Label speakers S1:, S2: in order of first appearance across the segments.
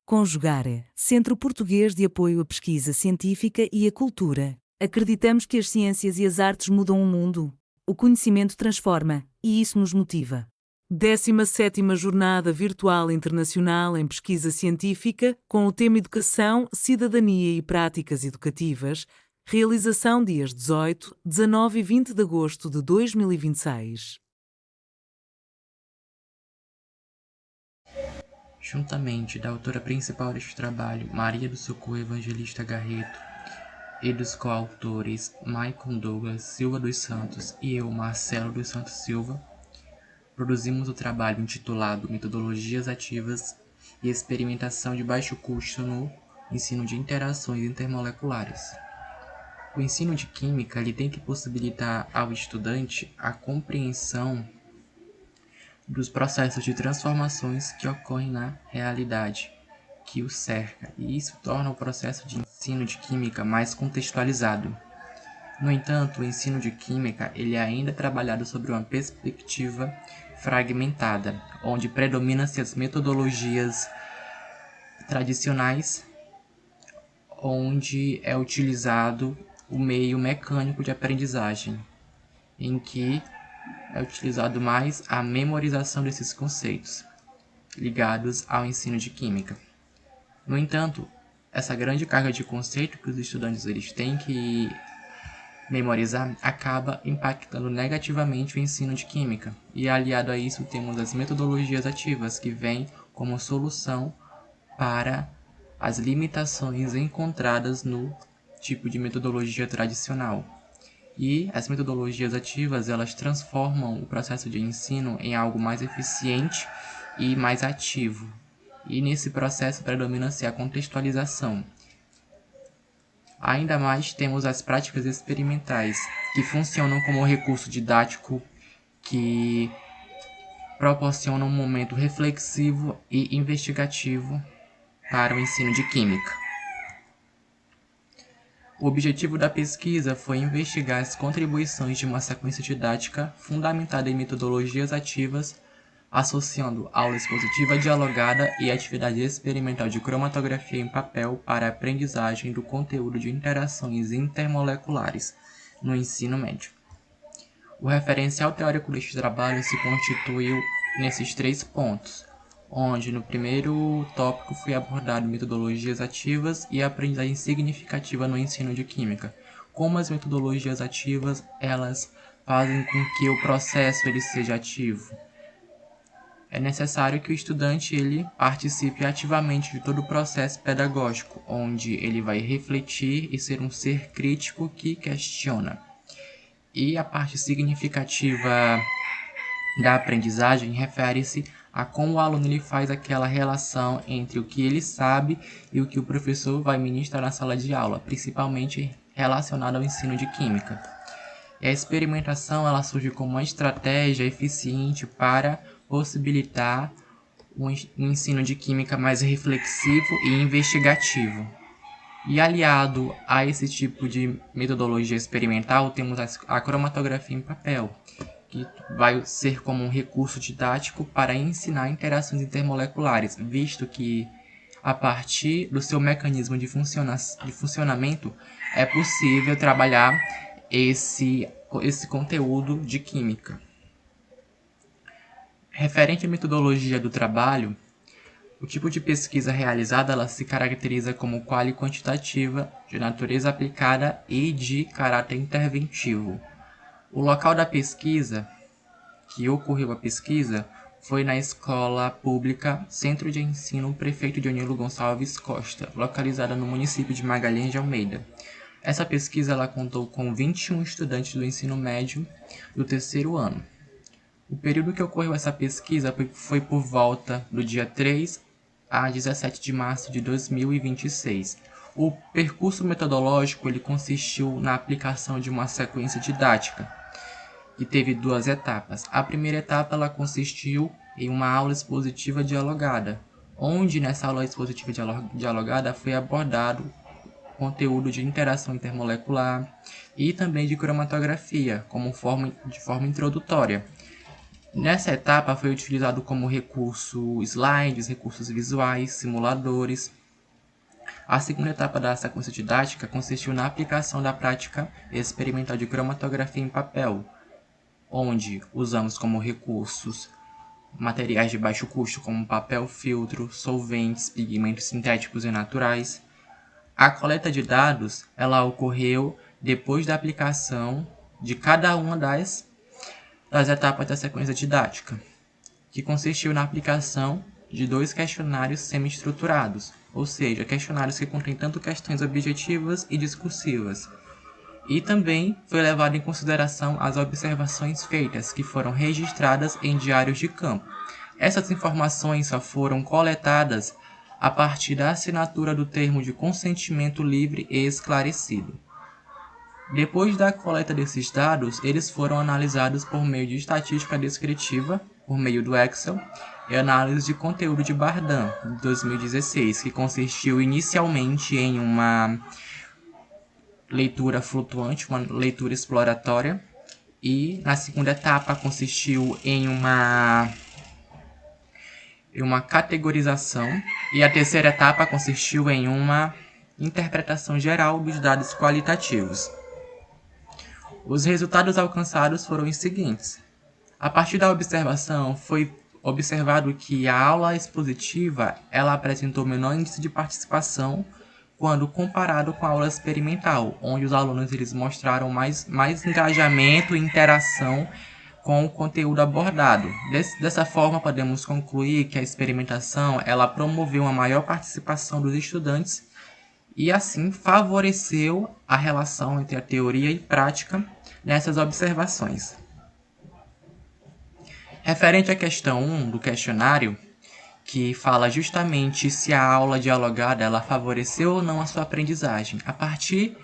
S1: Conjugare, Centro Português de Apoio à Pesquisa Científica e à Cultura. Acreditamos que as ciências e as artes mudam o mundo. O conhecimento transforma, e isso nos motiva. 17ª Jornada Virtual Internacional em Pesquisa Científica, com o tema Educação, Cidadania e Práticas Educativas, realização dias 18, 19 e 20 de agosto de 2026.
S2: Juntamente da autora principal deste trabalho, Maria do Socorro Evangelista Garreto, e dos coautores Maicon Douglas Silva dos Santos e eu, Marcelo dos Santos Silva, produzimos o trabalho intitulado Metodologias Ativas e Experimentação de Baixo Custo no Ensino de Interações Intermoleculares. O ensino de Química ele tem que possibilitar ao estudante a compreensão dos processos de transformações que ocorrem na realidade que o cerca, e isso torna o processo de ensino de química mais contextualizado. No entanto, o ensino de química ele ainda é trabalhado sobre uma perspectiva fragmentada, onde predominam-se as metodologias tradicionais, onde é utilizado o meio mecânico de aprendizagem, em que é utilizado mais a memorização desses conceitos ligados ao ensino de química. No entanto, essa grande carga de conceito que os estudantes eles têm que memorizar acaba impactando negativamente o ensino de química. E aliado a isso temos as metodologias ativas, que vêm como solução para as limitações encontradas no tipo de metodologia tradicional. E as metodologias ativas, elas transformam o processo de ensino em algo mais eficiente e mais ativo. E nesse processo predomina-se a contextualização. Ainda mais temos as práticas experimentais, que funcionam como recurso didático que proporciona um momento reflexivo e investigativo para o ensino de química. O objetivo da pesquisa foi investigar as contribuições de uma sequência didática fundamentada em metodologias ativas, associando aula expositiva dialogada e atividade experimental de cromatografia em papel para a aprendizagem do conteúdo de interações intermoleculares no ensino médio. O referencial teórico deste trabalho se constituiu nesses 3 pontos, onde no primeiro tópico foi abordado metodologias ativas e a aprendizagem significativa no ensino de química. Como as metodologias ativas, elas fazem com que o processo ele seja ativo. É necessário que o estudante ele participe ativamente de todo o processo pedagógico, onde ele vai refletir e ser um ser crítico que questiona. E a parte significativa da aprendizagem refere-se a como o aluno ele faz aquela relação entre o que ele sabe e o que o professor vai ministrar na sala de aula, principalmente relacionado ao ensino de química. E a experimentação ela surge como uma estratégia eficiente para possibilitar um ensino de química mais reflexivo e investigativo. E aliado a esse tipo de metodologia experimental, temos a cromatografia em papel, que vai ser como um recurso didático para ensinar interações intermoleculares, visto que a partir do seu mecanismo de funcionamento é possível trabalhar esse conteúdo de química. Referente à metodologia do trabalho, o tipo de pesquisa realizada ela se caracteriza como quali-quantitativa, de natureza aplicada e de caráter interventivo. O local da pesquisa, que ocorreu a pesquisa, foi na Escola Pública Centro de Ensino Prefeito Dionilo Gonçalves Costa, localizada no município de Magalhães de Almeida. Essa pesquisa ela contou com 21 estudantes do ensino médio do 3º ano. O período que ocorreu essa pesquisa foi por volta do dia 3 a 17 de março de 2026. O percurso metodológico ele consistiu na aplicação de uma sequência didática, que teve 2 etapas. A primeira etapa ela consistiu em uma aula expositiva dialogada, onde nessa aula expositiva dialogada foi abordado conteúdo de interação intermolecular e também de cromatografia, de forma introdutória. Nessa etapa foi utilizado como recurso slides, recursos visuais, simuladores. A segunda etapa da sequência didática consistiu na aplicação da prática experimental de cromatografia em papel, onde usamos como recursos materiais de baixo custo como papel filtro, solventes, pigmentos sintéticos e naturais. A coleta de dados ela ocorreu depois da aplicação de cada uma das etapas da sequência didática, que consistiu na aplicação de 2 questionários semi-estruturados, ou seja, questionários que contêm tanto questões objetivas e discursivas. E também foi levado em consideração as observações feitas, que foram registradas em diários de campo. Essas informações só foram coletadas a partir da assinatura do termo de consentimento livre e esclarecido. Depois da coleta desses dados, eles foram analisados por meio de estatística descritiva, por meio do Excel, e análise de conteúdo de Bardan, de 2016, que consistiu inicialmente em uma leitura flutuante, uma leitura exploratória, e na segunda etapa consistiu em uma categorização, e a terceira etapa consistiu em uma interpretação geral dos dados qualitativos. Os resultados alcançados foram os seguintes. A partir da observação, foi observado que a aula expositiva ela apresentou menor índice de participação quando comparado com a aula experimental, onde os alunos eles mostraram mais engajamento e interação com o conteúdo abordado. Dessa forma, podemos concluir que a experimentação ela promoveu uma maior participação dos estudantes e, assim, favoreceu a relação entre a teoria e prática nessas observações. Referente à questão 1 do questionário, que fala justamente se a aula dialogada ela favoreceu ou não a sua aprendizagem. A partir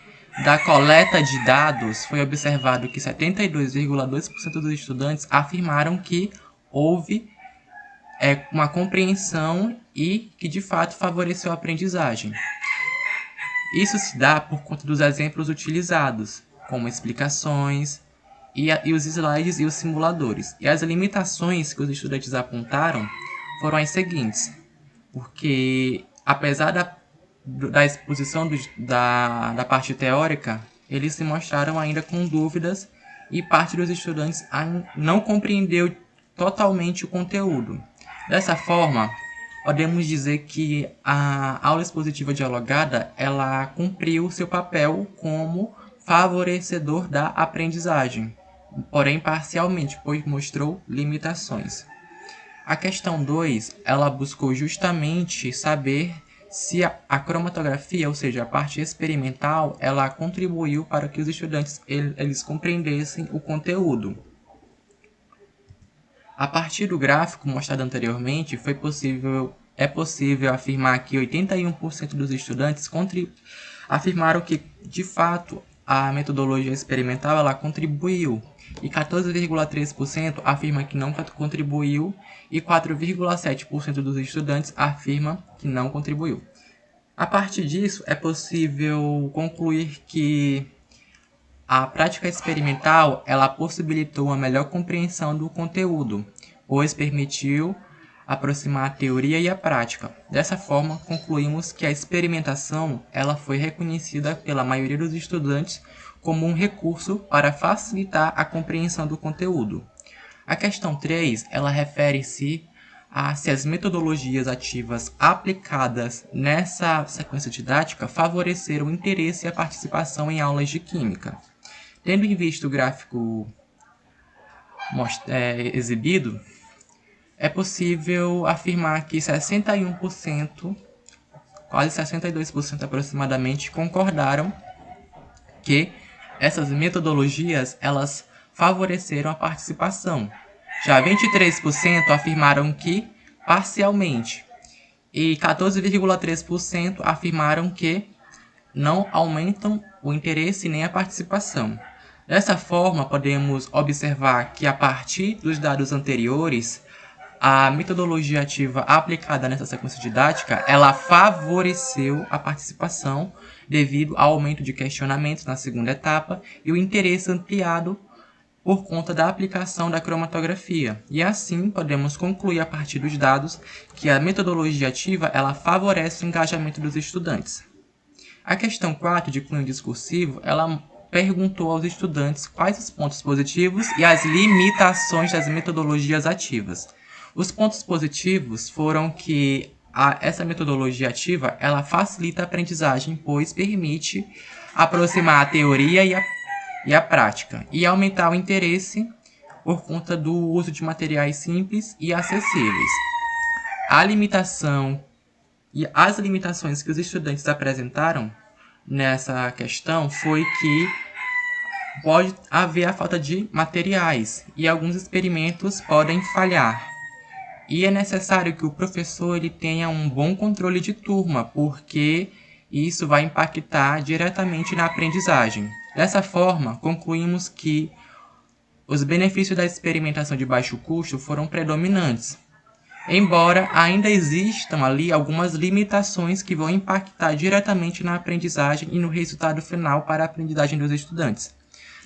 S2: da coleta de dados, foi observado que 72,2% dos estudantes afirmaram que houve uma compreensão e que, de fato, favoreceu a aprendizagem. Isso se dá por conta dos exemplos utilizados, como explicações e os slides e os simuladores. E as limitações que os estudantes apontaram foram as seguintes, porque apesar da exposição da parte teórica, eles se mostraram ainda com dúvidas e parte dos estudantes não compreendeu totalmente o conteúdo. Dessa forma, podemos dizer que a aula expositiva dialogada ela cumpriu seu papel como favorecedor da aprendizagem, porém parcialmente, pois mostrou limitações. A questão 2, ela buscou justamente saber se a cromatografia, ou seja, a parte experimental, ela contribuiu para que os estudantes eles compreendessem o conteúdo. A partir do gráfico mostrado anteriormente, é possível afirmar que 81% dos estudantes afirmaram que, de fato, a metodologia experimental ela contribuiu, e 14,3% afirma que não contribuiu, e 4,7% dos estudantes afirma que não contribuiu. A partir disso, é possível concluir que a prática experimental ela possibilitou uma melhor compreensão do conteúdo, pois permitiu aproximar a teoria e a prática. Dessa forma, concluímos que a experimentação ela foi reconhecida pela maioria dos estudantes como um recurso para facilitar a compreensão do conteúdo. A questão 3, ela refere-se a se as metodologias ativas aplicadas nessa sequência didática favoreceram o interesse e a participação em aulas de química. Tendo em vista o gráfico exibido, é possível afirmar que 61%, quase 62% aproximadamente, concordaram que essas metodologias elas favoreceram a participação. Já 23% afirmaram que parcialmente e 14,3% afirmaram que não aumentam o interesse nem a participação. Dessa forma, podemos observar que a partir dos dados anteriores, a metodologia ativa aplicada nessa sequência didática, ela favoreceu a participação devido ao aumento de questionamentos na segunda etapa e o interesse ampliado por conta da aplicação da cromatografia. E assim podemos concluir a partir dos dados que a metodologia ativa ela favorece o engajamento dos estudantes. A questão 4 de cunho discursivo, ela perguntou aos estudantes quais os pontos positivos e as limitações das metodologias ativas. Os pontos positivos foram que essa metodologia ativa ela facilita a aprendizagem, pois permite aproximar a teoria e a prática e aumentar o interesse por conta do uso de materiais simples e acessíveis. A limitação e as limitações que os estudantes apresentaram nessa questão foi que pode haver a falta de materiais e alguns experimentos podem falhar. E é necessário que o professor ele tenha um bom controle de turma, porque isso vai impactar diretamente na aprendizagem. Dessa forma, concluímos que os benefícios da experimentação de baixo custo foram predominantes, embora ainda existam ali algumas limitações que vão impactar diretamente na aprendizagem e no resultado final para a aprendizagem dos estudantes.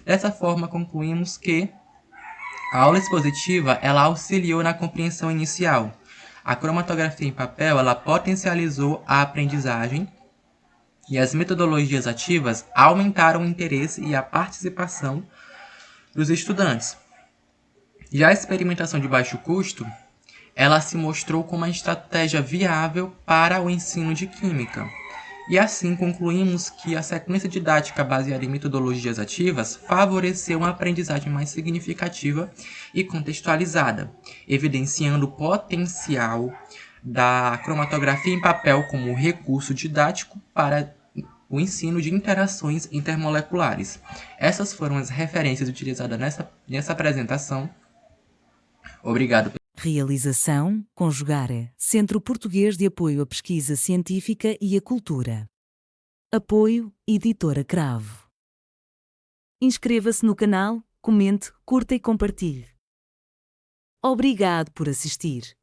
S2: Dessa forma, concluímos que a aula expositiva ela auxiliou na compreensão inicial. A cromatografia em papel ela potencializou a aprendizagem e as metodologias ativas aumentaram o interesse e a participação dos estudantes. Já a experimentação de baixo custo ela se mostrou como uma estratégia viável para o ensino de química. E assim concluímos que a sequência didática baseada em metodologias ativas favoreceu uma aprendizagem mais significativa e contextualizada, evidenciando o potencial da cromatografia em papel como recurso didático para o ensino de interações intermoleculares. Essas foram as referências utilizadas nessa apresentação. Obrigado.
S1: Realização, Conjugare, Centro Português de Apoio à Pesquisa Científica e à Cultura. Apoio, Editora Cravo. Inscreva-se no canal, comente, curta e compartilhe. Obrigado por assistir.